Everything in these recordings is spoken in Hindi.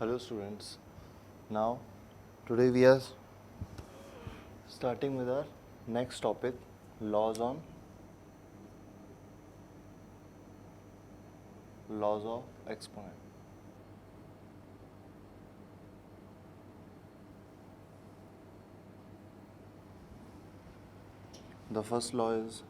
Hello students. Now today we are starting with our next topic, laws of exponent. The first law is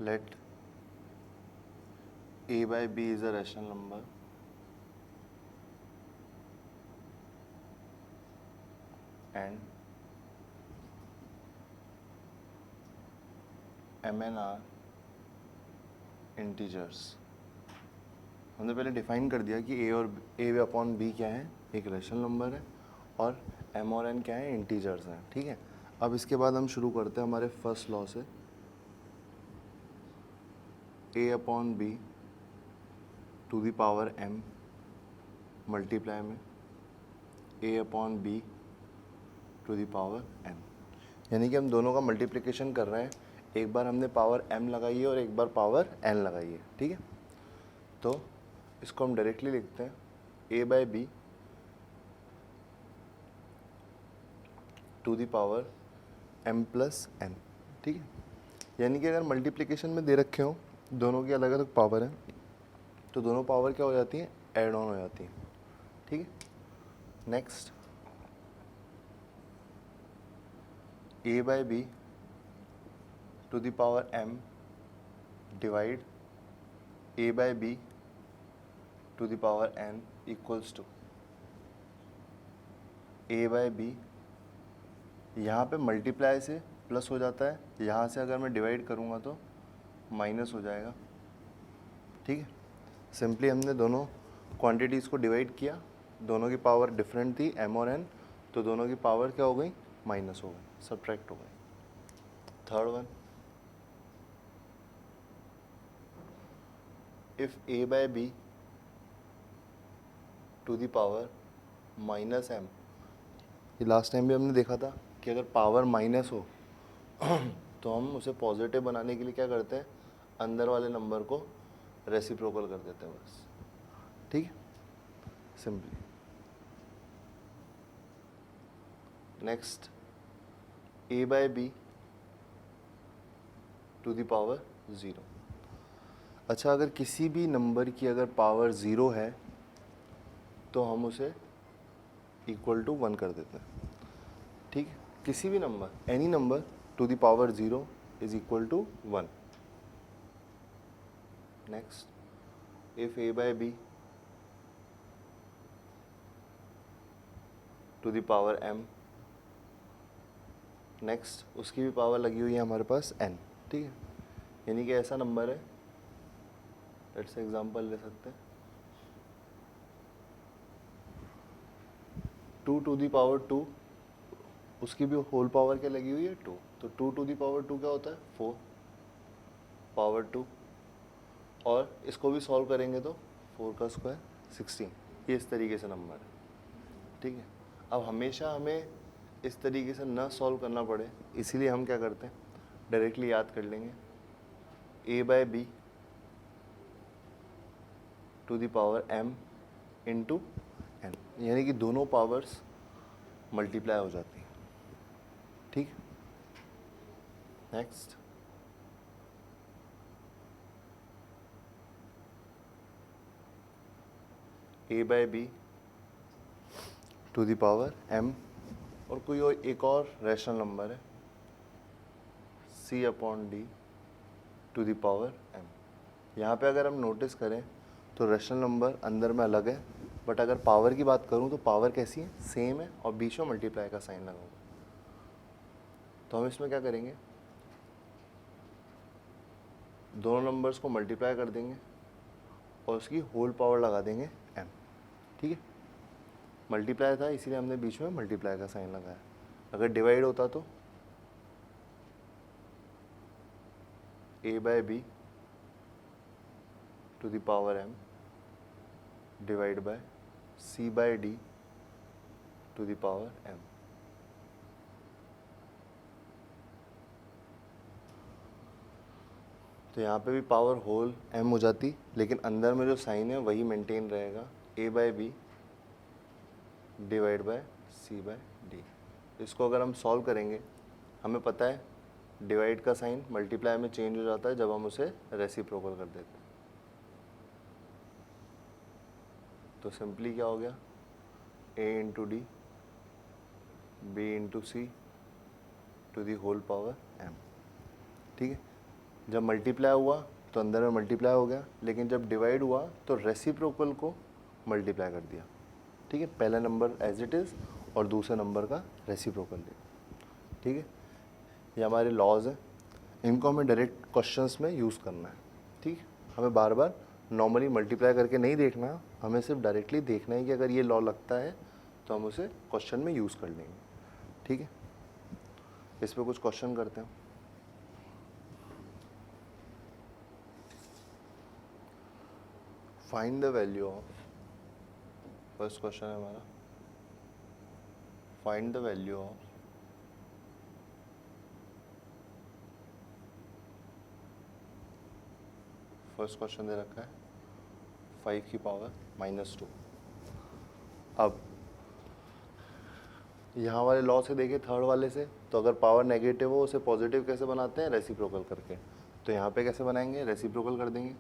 let a by b is a rational number and mn are integers. हमने पहले डिफाइन कर दिया कि a और a अपॉन b क्या है, एक रेशनल नंबर है और m और n क्या है, इंटीजर्स हैं. ठीक है. अब इसके बाद हम शुरू करते हैं हमारे फर्स्ट लॉ से. a upon b to the power m multiply में a upon b to the power m, यानी कि हम दोनों का मल्टीप्लिकेशन कर रहे हैं. एक बार हमने पावर m लगाई है और एक बार पावर n लगाई है. ठीक है. तो इसको हम डायरेक्टली लिखते हैं a by b to the power m plus n. ठीक है. यानी कि अगर मल्टीप्लिकेशन में दे रखे हो, दोनों की अलग अलग पावर है, तो दोनों पावर क्या हो जाती हैं, ऐड ऑन हो जाती हैं. ठीक है. Next a by b to the power m divide a by b to the power n equals to a by b. यहाँ पे मल्टीप्लाई से प्लस हो जाता है, यहाँ से अगर मैं डिवाइड करूँगा तो माइनस हो जाएगा. ठीक है. सिंपली हमने दोनों क्वांटिटीज़ को डिवाइड किया, दोनों की पावर डिफरेंट थी m और n, तो दोनों की पावर क्या हो गई, माइनस हो गई, सब्ट्रैक्ट हो गई. Third one, if a by b to the power minus m. ये लास्ट टाइम भी हमने देखा था कि अगर पावर माइनस हो तो हम उसे पॉजिटिव बनाने के लिए क्या करते हैं, अंदर वाले नंबर को रेसिप्रोकल कर देते हैं बस. ठीक है. Simply. Next a by b to the power zero. अच्छा, अगर किसी भी नंबर की अगर पावर ज़ीरो है तो हम उसे इक्वल टू वन कर देते हैं. ठीक है. किसी भी number, any number to the power zero is equal to one. Next if a by b to the power m, next उसकी भी पावर लगी हुई है हमारे पास n. ठीक है. यानी कि ऐसा नंबर है, लेट्स से एग्जांपल ले सकते हैं, two to the power two, उसकी भी होल पावर क्या लगी हुई है, टू. तो two to the power two क्या होता है, फोर पावर टू, और इसको भी सॉल्व करेंगे तो फोर का स्क्वायर 16. ये इस तरीके से नंबर है. ठीक है. अब हमेशा हमें इस तरीके से ना सॉल्व करना पड़े, इसीलिए हम क्या करते हैं, डायरेक्टली याद कर लेंगे a by b to the power m into n, यानी कि दोनों पावर्स मल्टीप्लाई हो जाती हैं. ठीक. Next a by b to the power m, और कोई और एक और रैशनल नंबर है c upon d to the power m. यहाँ पे अगर हम नोटिस करें तो रैशनल नंबर अंदर में अलग है, बट अगर पावर की बात करूँ तो पावर कैसी है, सेम है, और बीच में मल्टीप्लाई का साइन लगा होगा. तो हम इसमें क्या करेंगे, दोनों नंबर्स को मल्टीप्लाई कर देंगे और उसकी होल पावर लगा देंगे m. ठीक है. मल्टीप्लाई था इसीलिए हमने बीच में मल्टीप्लाई का साइन लगाया. अगर डिवाइड होता तो a by b to the power m divide by c by d to the power m। तो यहाँ पे भी पावर होल m हो जाती, लेकिन अंदर में जो साइन है वही मेंटेन रहेगा, a/b डिवाइड बाय c/d। इसको अगर हम सॉल्व करेंगे, हमें पता है डिवाइड का साइन मल्टीप्लाई में चेंज हो जाता है जब हम उसे रेसिप्रोकल कर देते हैं। तो सिंपली क्या हो गया, a into d b into c to the whole power m। ठीक है, जब मल्टीप्लाई हुआ तो अंदर में मल्टीप्लाई हो गया, लेकिन जब डिवाइड हुआ तो रेसिप्रोकल को मल्टीप्लाई कर दिया। ठीक है, पहला नंबर एज इट इज़ और दूसरे नंबर का रेसिप्रोकल दिया। ठीक है, ये हमारे लॉज हैं, इनको हमें डायरेक्ट क्वेश्चंस में यूज़ करना है। ठीक है, हमें बार बार नॉर्मली मल्टीप्लाई करके नहीं देखना, हमें सिर्फ डायरेक्टली देखना है कि अगर ये लॉ लगता है तो हम उसे क्वेश्चन में यूज़ कर लेंगे। ठीक है, इस पर कुछ क्वेश्चन करते हैं। Find the value of, first question है हमारा, find the value of first question दे रखा है 5 की पावर -2। अब यहाँ वाले लॉ से देखें, थर्ड वाले से, तो अगर पावर नेगेटिव हो उसे पॉजिटिव कैसे बनाते हैं, रेसिप्रोकल करके। तो यहाँ पे कैसे बनाएंगे, रेसिप्रोकल कर देंगे,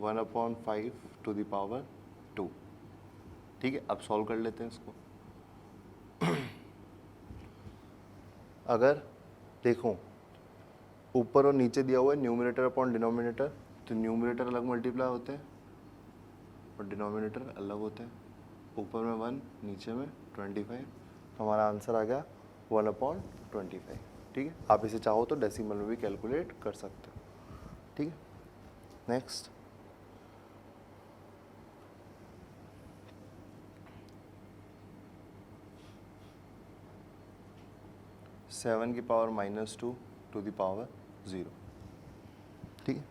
1/5 टू द पावर 2। ठीक है, अब सॉल्व कर लेते हैं इसको। अगर देखो ऊपर और नीचे दिया हुआ है न्यूमरेटर अपॉन डिनोमिनेटर, तो न्यूमरेटर अलग मल्टीप्लाई होते हैं और डिनोमिनेटर अलग होते हैं। ऊपर में 1, नीचे में 25, तो हमारा आंसर आ गया 1/25। ठीक है, आप इसे चाहो तो डेसिमल में भी कैलकुलेट कर सकते हो। ठीक है, नेक्स्ट, सेवन की पावर -2 टू द पावर 0। ठीक है,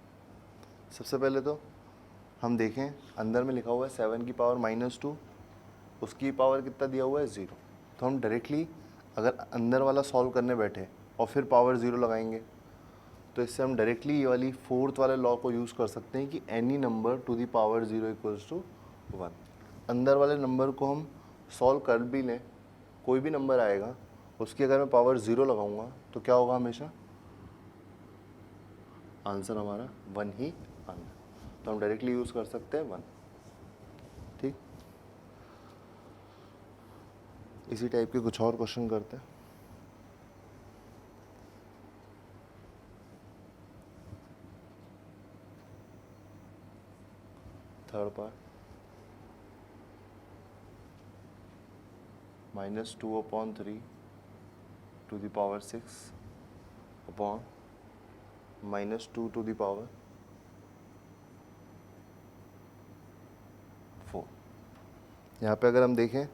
सबसे पहले तो हम देखें अंदर में लिखा हुआ है 7 की पावर -2, उसकी पावर कितना दिया हुआ है 0। तो हम डायरेक्टली अगर अंदर वाला सॉल्व करने बैठे और फिर पावर 0 लगाएंगे, तो इससे हम डायरेक्टली ये वाली फोर्थ वाले लॉ को यूज़ कर सकते हैं कि any number to the power 0 equals to 1। अंदर वाले नंबर को हम सॉल्व कर भी लें, कोई भी नंबर आएगा उसकी अगर मैं पावर 0 लगाऊंगा तो क्या होगा, हमेशा आंसर हमारा 1 ही आना। तो हम डायरेक्टली यूज़ कर सकते हैं 1। ठीक, इसी टाइप के कुछ और क्वेश्चन करते हैं। Third part, -2/3 to the power 6 upon -2 to the power 4। यहाँ पे अगर हम देखें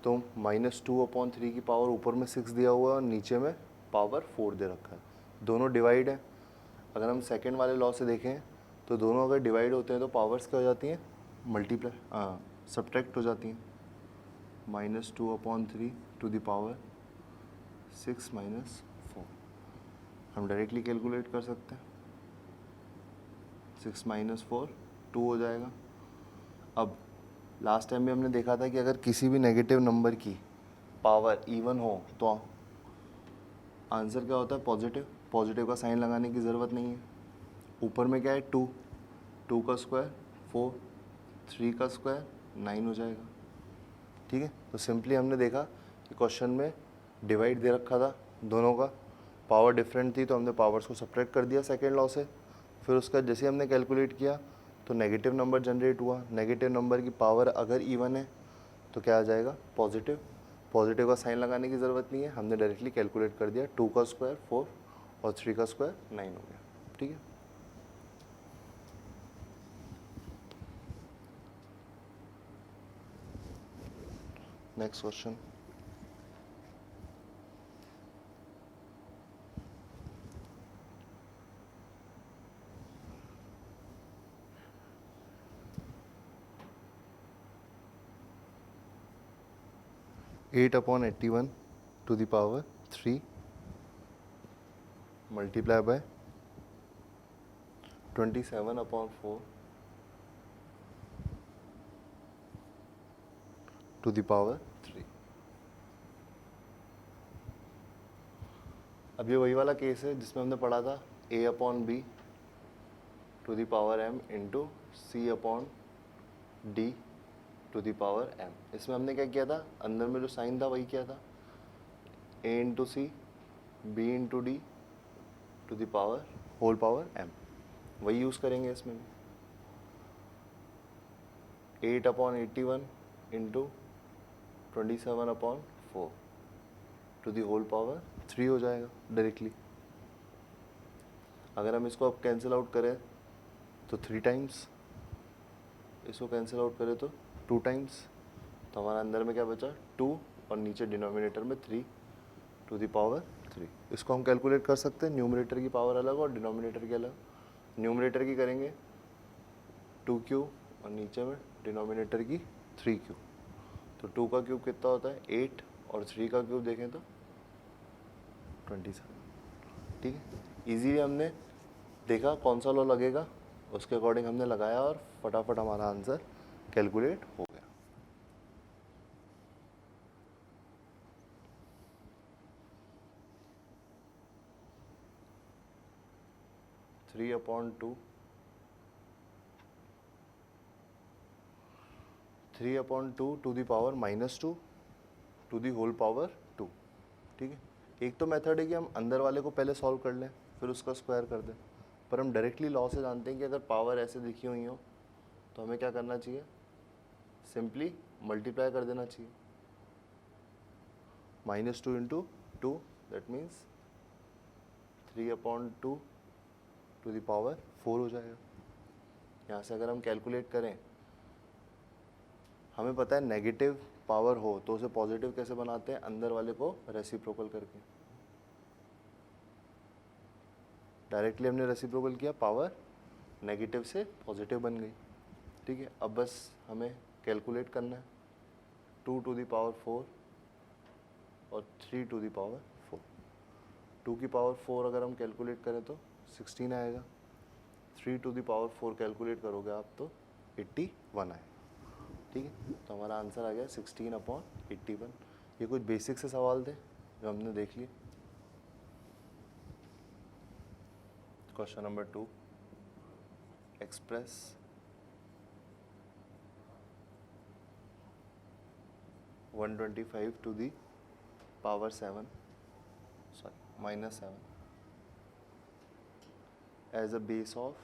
तो -2/3 की पावर ऊपर में 6 दिया हुआ है और नीचे में पावर 4 दे रखा है, दोनों डिवाइड है। अगर हम सेकंड वाले लॉ से देखें तो दोनों अगर डिवाइड होते हैं तो पावर्स क्या हो जाती हैं, मल्टीप्लाई सब्ट्रैक्ट हो जाती हैं। -2/3 टू द पावर 6 - 4 हम डायरेक्टली कैलकुलेट कर सकते हैं। 6 - 4 2 हो जाएगा। अब लास्ट टाइम भी हमने देखा था कि अगर किसी भी नेगेटिव नंबर की पावर इवन हो तो आंसर क्या होता है, पॉजिटिव। पॉजिटिव का साइन लगाने की ज़रूरत नहीं है। ऊपर में क्या है, 2, 2 का स्क्वायर 4, 3 का स्क्वायर 9 हो जाएगा। ठीक है, तो सिंपली हमने देखा कि क्वेश्चन में डिवाइड दे रखा था, दोनों का पावर डिफरेंट थी तो हमने पावर्स को सब्ट्रैक्ट कर दिया सेकेंड लॉ से। फिर उसका जैसे हमने कैलकुलेट किया तो नेगेटिव नंबर जनरेट हुआ। नेगेटिव नंबर की पावर अगर इवन है तो क्या आ जाएगा, पॉजिटिव। पॉजिटिव का साइन लगाने की ज़रूरत नहीं है, हमने डायरेक्टली कैलकुलेट कर दिया। 2 का स्क्वायर 4 और 3 का स्क्वायर 9 हो गया। ठीक है, next question, 8/81 to the power 3 multiply by 27/4 to the power 3। अब ये वही वाला केस है जिसमें हमने पढ़ा था a/b to the power m into c/d to the power m। इसमें हमने क्या किया था, अंदर में जो साइन था वही किया था, a into c b into d to the power whole power m, वही यूज़ करेंगे इसमें भी। 8/81 into 27/4 to the whole power 3 हो जाएगा डायरेक्टली। अगर हम इसको अब कैंसिल आउट करें तो 3 टाइम्स, इसको कैंसिल आउट करें तो 2 टाइम्स, तो हमारा अंदर में क्या बचा 2 और नीचे डिनोमिनेटर में 3 टू द पावर 3। इसको हम कैलकुलेट कर सकते हैं, न्यूमरेटर की पावर अलग और डिनोमिनेटर की अलग। न्यूमरेटर की करेंगे 2q और नीचे में डिनोमिनेटर की 3q, तो 2 का क्यूब कितना होता है 8 और 3 का क्यूब देखें तो 27। ठीक है, इजीली हमने देखा कौन सा लॉ लगेगा, उसके अकॉर्डिंग हमने लगाया और फटाफट हमारा आंसर कैलकुलेट हो गया। Three upon two 3/2 to the power -2 to the whole power 2। ठीक है, एक तो मेथड है कि हम अंदर वाले को पहले सॉल्व कर लें फिर उसका स्क्वायर कर दें, पर हम डायरेक्टली लॉ से जानते हैं कि अगर पावर ऐसे दिखी हुई हो तो हमें क्या करना चाहिए, सिंपली मल्टीप्लाई कर देना चाहिए। -2 into 2 that means 3/2 to the power 4 हो जाएगा। यहाँ से अगर हम कैलकुलेट करें, हमें पता है नेगेटिव पावर हो तो उसे पॉजिटिव कैसे बनाते हैं, अंदर वाले को रेसिप्रोकल करके। डायरेक्टली हमने रेसिप्रोकल किया, पावर नेगेटिव से पॉजिटिव बन गई। ठीक है, अब बस हमें कैलकुलेट करना है 2 टू द पावर 4 और 3 टू द पावर 4। 2 की पावर 4 अगर हम कैलकुलेट करें तो 16 आएगा, 3 टू द पावर 4 कैलकुलेट करोगे आप तो 81 आएगा। ठीक है, तो हमारा आंसर आ गया 16/81। ये कुछ बेसिक से सवाल थे जो हमने देख लिए। Question number 2, express (125 to the power 7 -7 as a base of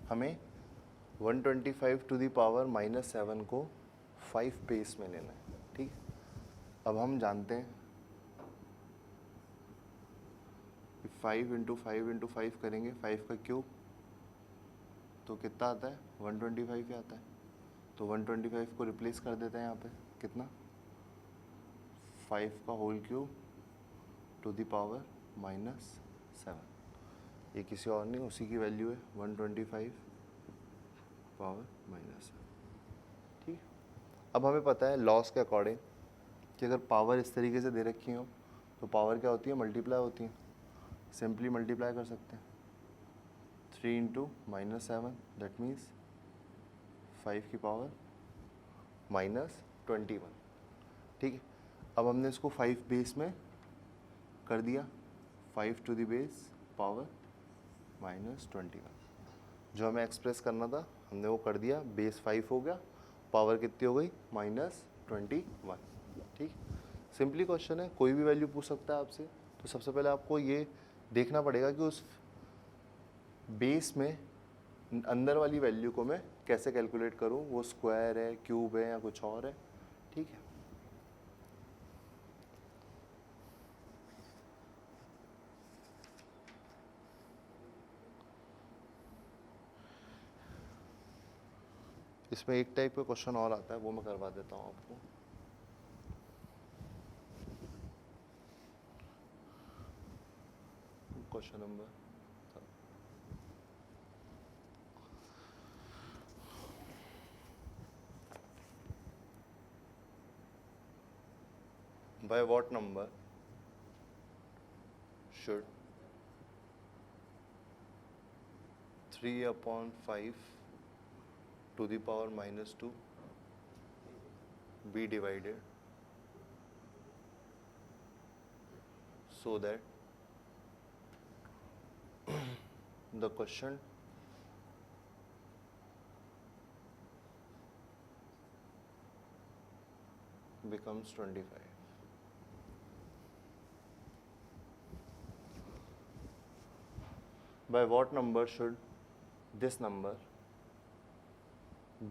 हमें 125 टू दी पावर -7 को 5 बेस में लेना है। ठीक, अब हम जानते हैं कि 5 इंटू 5 इंटू 5 करेंगे, 5 का क्यूब तो कितना आता है 125 ही आता है, तो 125 को रिप्लेस कर देते हैं यहाँ पे, कितना 5 का whole cube to the power -7। ये किसी और नहीं, उसी की वैल्यू है 125 पावर -7। ठीक, अब हमें पता है लॉस के अकॉर्डिंग कि अगर पावर इस तरीके से दे रखी हो तो पावर क्या होती है, मल्टीप्लाई होती है। सिंपली मल्टीप्लाई कर सकते हैं, 3 इंटू -7 दैट मीन्स 5 की पावर -21। ठीक है, अब हमने इसको 5 बेस में कर दिया, 5 टू द बेस पावर -21। जो हमें एक्सप्रेस करना था हमने वो कर दिया, बेस 5 हो गया, पावर कितनी हो गई -21। ठीक, सिंपली क्वेश्चन है, कोई भी वैल्यू पूछ सकता है आपसे। तो सबसे पहले आपको ये देखना पड़ेगा कि उस बेस में अंदर वाली वैल्यू को मैं कैसे कैलकुलेट करूं, वो स्क्वायर है, क्यूब है या कुछ और है। ठीक है, इसमें एक टाइप का क्वेश्चन और आता है, वो मैं करवा देता हूँ आपको। Question number by what number should 3/5 to the power -2 be divided so that the question becomes 25. By what number should this number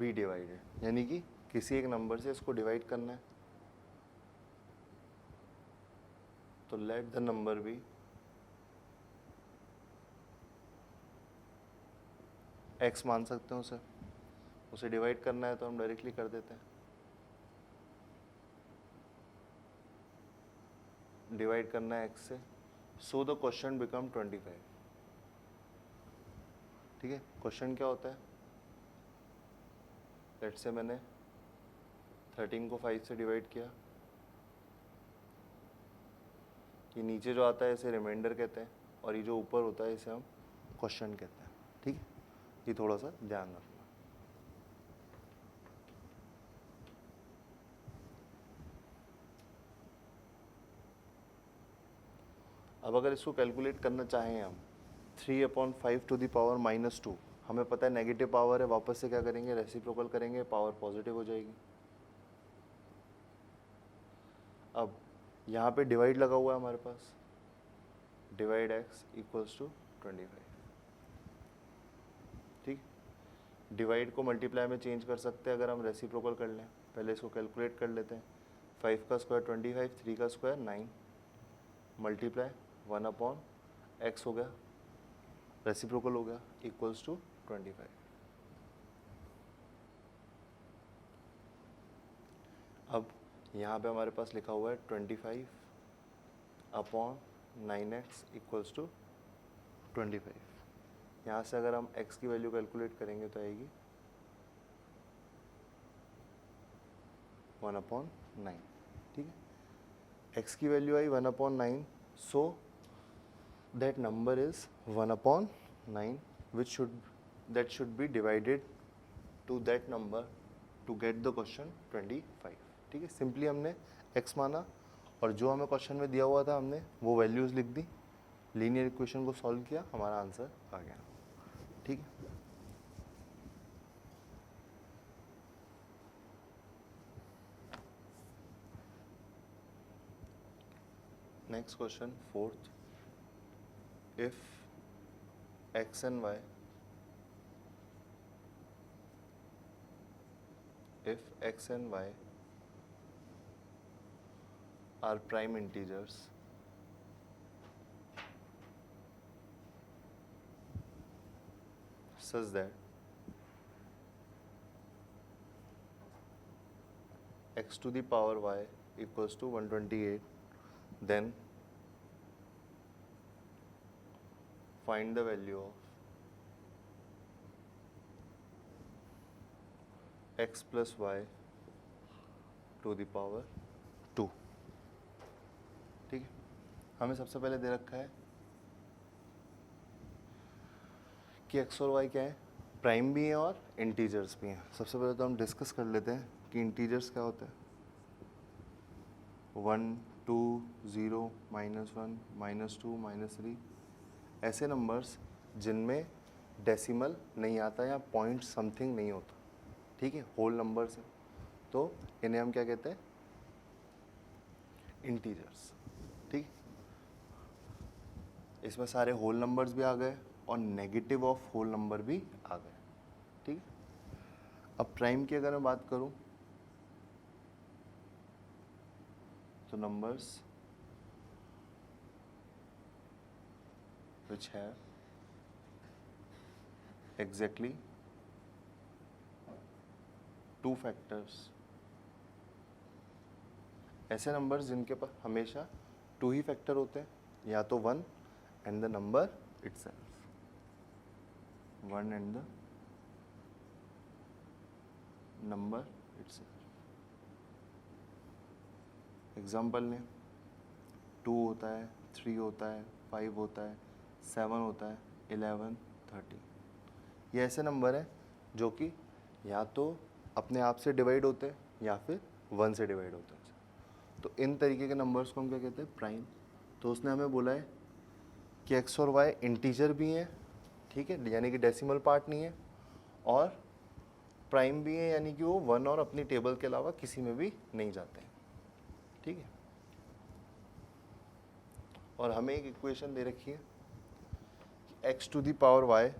be divided? यानी कि किसी एक नंबर से इसको डिवाइड करना है, तो let the number be x मान सकते हैं उसे डिवाइड करना है तो हम डायरेक्टली कर देते हैं, डिवाइड करना है x से, सो द क्वेश्चन बिकम 25. ठीक है, क्वेश्चन क्या होता है, लेट से मैंने 13 को 5 से डिवाइड किया, ये नीचे जो आता है इसे रिमाइंडर कहते हैं और ये जो ऊपर होता है इसे हम क्वेश्चन कहते हैं. ठीक है, ये थोड़ा सा ध्यान रखना. अब अगर इसको कैलकुलेट करना चाहें हम 3/5 टू द पावर -2, हमें पता है नेगेटिव पावर है, वापस से क्या करेंगे, रेसिप्रोकल करेंगे, पावर पॉजिटिव हो जाएगी. अब यहाँ पे डिवाइड लगा हुआ है हमारे पास, डिवाइड x इक्वल्स टू 25. ठीक, डिवाइड को मल्टीप्लाई में चेंज कर सकते हैं अगर हम रेसिप्रोकल कर लें. पहले इसको कैलकुलेट कर लेते हैं. 5 का स्क्वायर 25, 3 का स्क्वायर 9, मल्टीप्लाई 1/x हो गया, रेसिप्रोकल हो गया, इक्वल्स टू 25. अब यहाँ पे हमारे पास लिखा हुआ है 25/9x इक्वल्स टू 25. यहाँ से अगर हम x की वैल्यू कैलकुलेट करेंगे तो आएगी 1/9. ठीक है, x की value I 1/9, so that number is 1/9 which should be divided to that number to get the question 25. ठीक है, सिंपली हमने x माना और जो हमें क्वेश्चन में दिया हुआ था हमने वो वैल्यूज़ लिख दी, लीनियर इक्वेशन को सॉल्व किया, हमारा आंसर आ गया. ठीक है, next question, fourth. If x and y are prime integers such that x to the power y equals to 128, then find the value of x plus y to the power 2. ठीक है, हमें सबसे पहले दे रखा है कि x और y क्या है, प्राइम भी हैं और इंटीजर्स भी हैं. सबसे पहले तो हम डिस्कस कर लेते हैं कि इंटीजर्स क्या होते हैं. 1, 2, 0, -1, -2, -3, ऐसे नंबर्स जिनमें डेसिमल नहीं आता या पॉइंट समथिंग नहीं होता. ठीक है, होल नंबर्स हैं तो इन्हें हम क्या कहते हैं, इंटीजर्स. ठीक, इसमें सारे होल नंबर्स भी आ गए और नेगेटिव ऑफ होल नंबर भी आ गए. ठीक, अब प्राइम की अगर मैं बात करूं तो numbers which have exactly 2 factors, ऐसे नंबर्स जिनके पास हमेशा 2 ही फैक्टर होते हैं, या तो 1 and the number itself, 1 and the number itself. Example लें, 2 होता है, 3 होता है, 5 होता है, 7 होता है, 11, 30। ये ऐसे नंबर हैं जो कि या तो अपने आप से डिवाइड होते हैं या फिर 1 से डिवाइड होते हैं। तो इन तरीके के नंबर्स को हम क्या कहते हैं, प्राइम। तो उसने हमें बोला है कि x और y इंटीजर भी हैं, ठीक है, यानी कि डेसिमल पार्ट नहीं है, और प्राइम भी है, यानी कि वो 1 और अपनी टेबल के अलावा किसी में भी नहीं जाते हैं, ठीक है। और हमें एक इक्वेशन दे रखी है कि x to the power y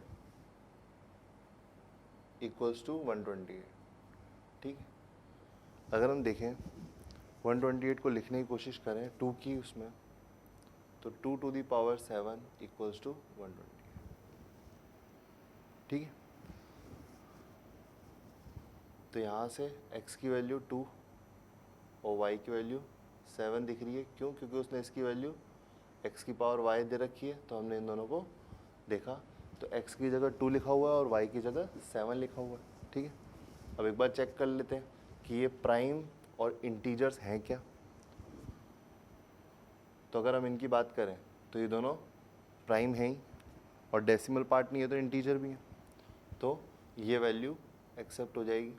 equals to 128, ठीक है। अगर हम देखें 128 को लिखने की कोशिश करें 2 की उसमें, तो 2 to the power 7 equals to 128, ठीक है। तो यहाँ से x की वैल्यू 2 और y की वैल्यू 7 दिख रही है, क्यों? क्योंकि उसने इसकी वैल्यू x की पावर y दे रखी है, तो हमने इन दोनों को देखा, तो x की जगह 2 लिखा हुआ है और y की जगह 7 लिखा हुआ है, ठीक है। अब एक बार चेक कर लेते हैं कि ये प्राइम और इंटीजर्स हैं क्या। तो अगर हम इनकी बात करें तो ये दोनों प्राइम हैं ही, और डेसिमल पार्ट नहीं है तो इंटीजर भी हैं, तो ये वैल्यू एक्सेप्ट हो जाएगी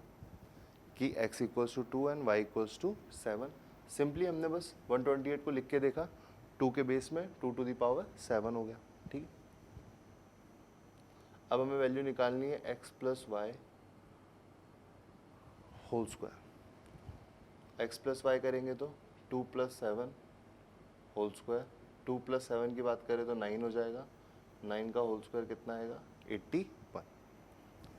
कि x equals to 2 and y equals to 7। Simply हमने बस 128 को लिख के देखा, 2 के बेस में 2 टू द पावर 7 हो गया, ठीक है। अब हमें वैल्यू निकालनी है x plus y whole square. X plus y करेंगे तो 2 प्लस 7 होल स्क्वायर, 2 प्लस 7 की बात करें तो 9 हो जाएगा, 9 का होल स्क्वायर कितना आएगा, 81,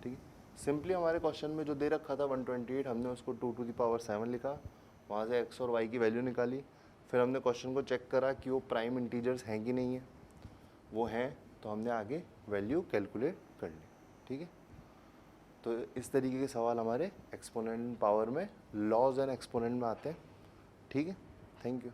ठीक है। सिंपली हमारे क्वेश्चन में जो दे रखा था 128, हमने उसको 2 टू द पावर 7 लिखा, वहाँ से x और y की वैल्यू निकाली, फिर हमने क्वेश्चन को चेक करा कि वो प्राइम इंटीजर्स हैं कि नहीं है, वो हैं, तो हमने आगे वैल्यू कैलकुलेट कर ली, ठीक है। तो इस तरीके के सवाल हमारे एक्सपोनेंट पावर में, लॉज एंड एक्सपोनेंट में आते हैं, ठीक है। Thank you.